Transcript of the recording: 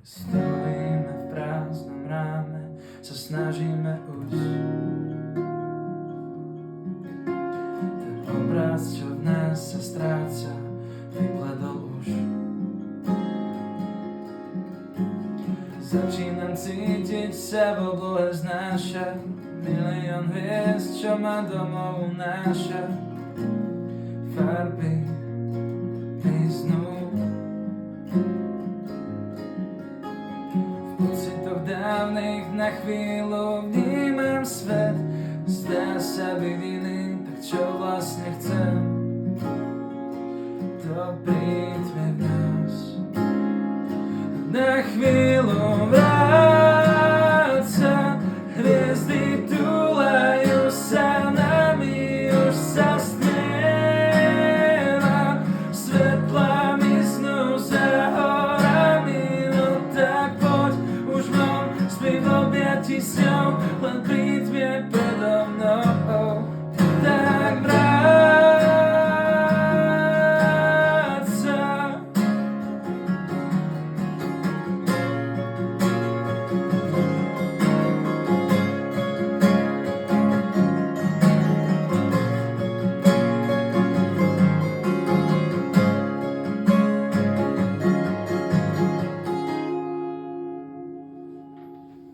Stojíme v prázdnom ráme, sa snažíme ujsť. Ten obraz, čo v nás sa stráca, vypledol už. Začínam cítiť sa v oblohe znášať milión hviezd, čo ma domov unáša. Farby miznú. V pocitoch dávnych na chvíľu vnímam svet. Zdá sa byť iný, tak čo vlastne chcem? To prítve v nás. Na chvíľu